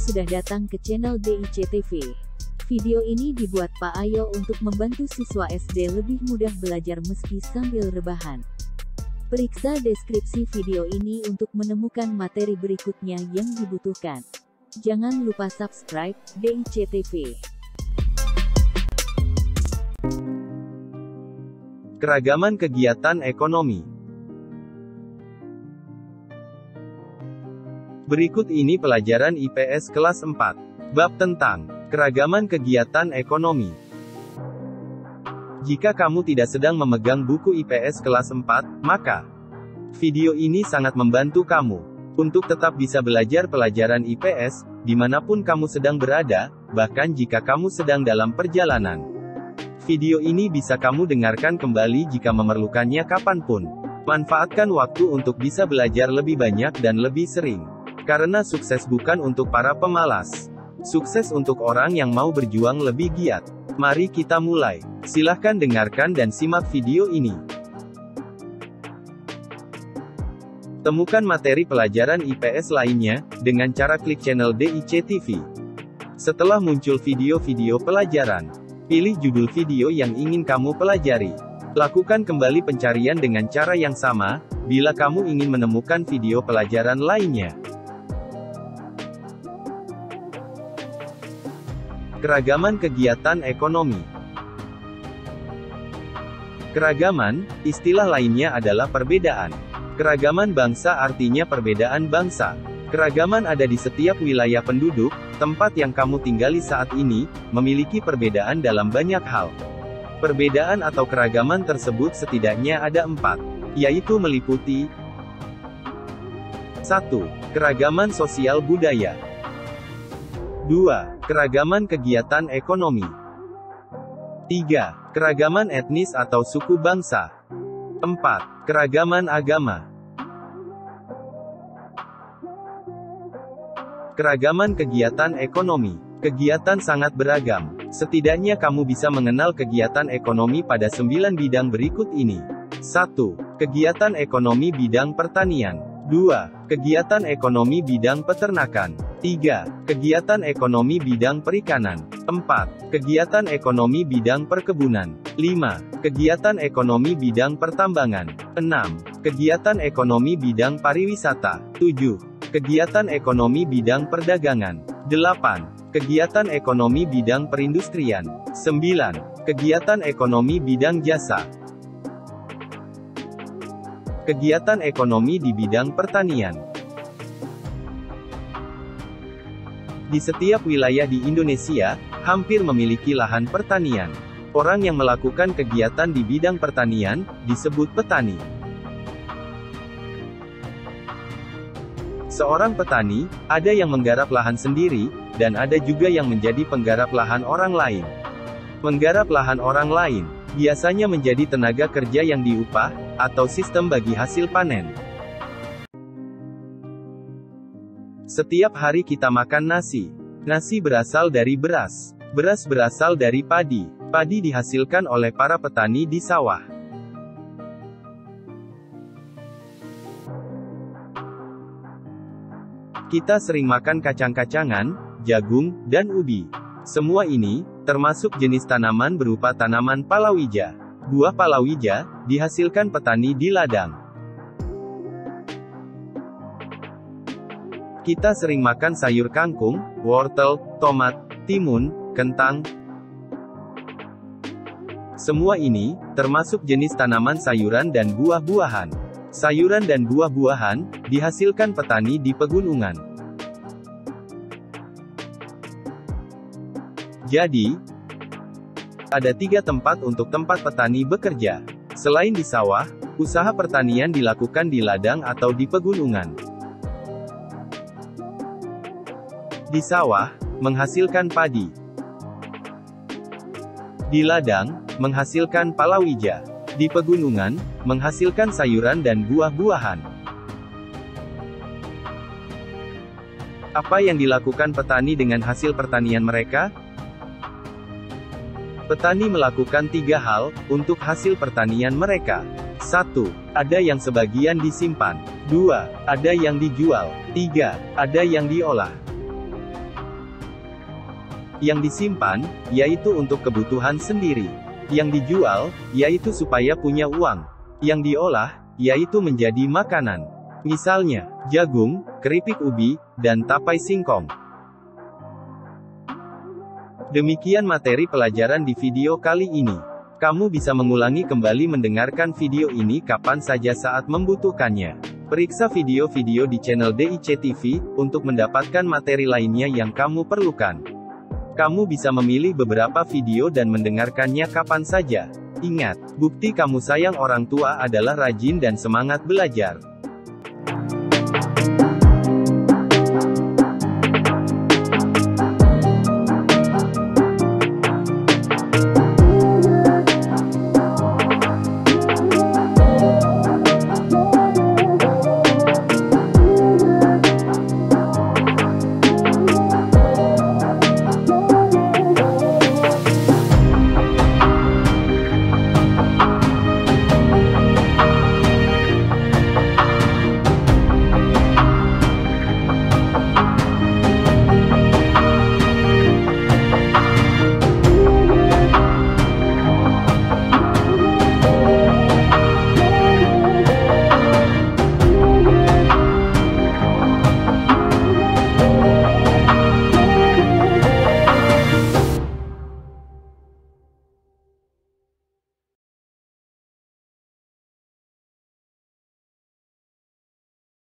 sudah datang ke channel DIC TV. Video ini dibuat Pak Ayo untuk membantu siswa SD lebih mudah belajar meski sambil rebahan. Periksa deskripsi video ini untuk menemukan materi berikutnya yang dibutuhkan. Jangan lupa subscribe DIC TV. Keragaman kegiatan ekonomi. Berikut ini pelajaran IPS kelas 4. Bab tentang keragaman kegiatan ekonomi. Jika kamu tidak sedang memegang buku IPS kelas 4, maka video ini sangat membantu kamu untuk tetap bisa belajar pelajaran IPS, dimanapun kamu sedang berada, bahkan jika kamu sedang dalam perjalanan. Video ini bisa kamu dengarkan kembali jika memerlukannya kapanpun. Manfaatkan waktu untuk bisa belajar lebih banyak dan lebih sering. Karena sukses bukan untuk para pemalas. Sukses untuk orang yang mau berjuang lebih giat. Mari kita mulai. Silahkan dengarkan dan simak video ini. Temukan materi pelajaran IPS lainnya, dengan cara klik channel DIC TV. Setelah muncul video-video pelajaran, pilih judul video yang ingin kamu pelajari. Lakukan kembali pencarian dengan cara yang sama, bila kamu ingin menemukan video pelajaran lainnya. Keragaman kegiatan ekonomi. Keragaman, istilah lainnya adalah perbedaan. Keragaman bangsa artinya perbedaan bangsa. Keragaman ada di setiap wilayah penduduk, tempat yang kamu tinggali saat ini, memiliki perbedaan dalam banyak hal. Perbedaan atau keragaman tersebut setidaknya ada 4, yaitu meliputi 1. Keragaman sosial budaya. 2. Keragaman kegiatan ekonomi. 3. Keragaman etnis atau suku bangsa. 4. Keragaman agama. Keragaman kegiatan ekonomi. Kegiatan sangat beragam. Setidaknya kamu bisa mengenal kegiatan ekonomi pada 9 bidang berikut ini. 1. Kegiatan ekonomi bidang pertanian. 2. Kegiatan ekonomi bidang peternakan. 3. Kegiatan ekonomi bidang perikanan. 4. Kegiatan ekonomi bidang perkebunan. 5. Kegiatan ekonomi bidang pertambangan. 6. Kegiatan ekonomi bidang pariwisata. 7. Kegiatan ekonomi bidang perdagangan. 8. Kegiatan ekonomi bidang perindustrian. 9. Kegiatan ekonomi bidang jasa. Kegiatan ekonomi di bidang pertanian. Di setiap wilayah di Indonesia, hampir memiliki lahan pertanian. Orang yang melakukan kegiatan di bidang pertanian, disebut petani. Seorang petani, ada yang menggarap lahan sendiri, dan ada juga yang menjadi penggarap lahan orang lain. Menggarap lahan orang lain, biasanya menjadi tenaga kerja yang diupah, atau sistem bagi hasil panen. Setiap hari kita makan nasi. Nasi berasal dari beras. Beras berasal dari padi. Padi dihasilkan oleh para petani di sawah. Kita sering makan kacang-kacangan, jagung, dan ubi. Semua ini, termasuk jenis tanaman berupa tanaman palawija. Buah palawija, dihasilkan petani di ladang. Kita sering makan sayur kangkung, wortel, tomat, timun, kentang. Semua ini, termasuk jenis tanaman sayuran dan buah-buahan. Sayuran dan buah-buahan, dihasilkan petani di pegunungan. Jadi, ada 3 tempat untuk tempat petani bekerja. Selain di sawah, usaha pertanian dilakukan di ladang atau di pegunungan. Di sawah, menghasilkan padi. Di ladang, menghasilkan palawija. Di pegunungan, menghasilkan sayuran dan buah-buahan. Apa yang dilakukan petani dengan hasil pertanian mereka? Petani melakukan 3 hal untuk hasil pertanian mereka. 1. Ada yang sebagian disimpan. 2. Ada yang dijual. 3. Ada yang diolah. Yang disimpan, yaitu untuk kebutuhan sendiri. Yang dijual, yaitu supaya punya uang. Yang diolah, yaitu menjadi makanan. Misalnya, jagung, keripik ubi, dan tapai singkong. Demikian materi pelajaran di video kali ini. Kamu bisa mengulangi kembali mendengarkan video ini kapan saja saat membutuhkannya. Periksa video-video di channel DIC TV, untuk mendapatkan materi lainnya yang kamu perlukan. Kamu bisa memilih beberapa video dan mendengarkannya kapan saja. Ingat, bukti kamu sayang orang tua adalah rajin dan semangat belajar.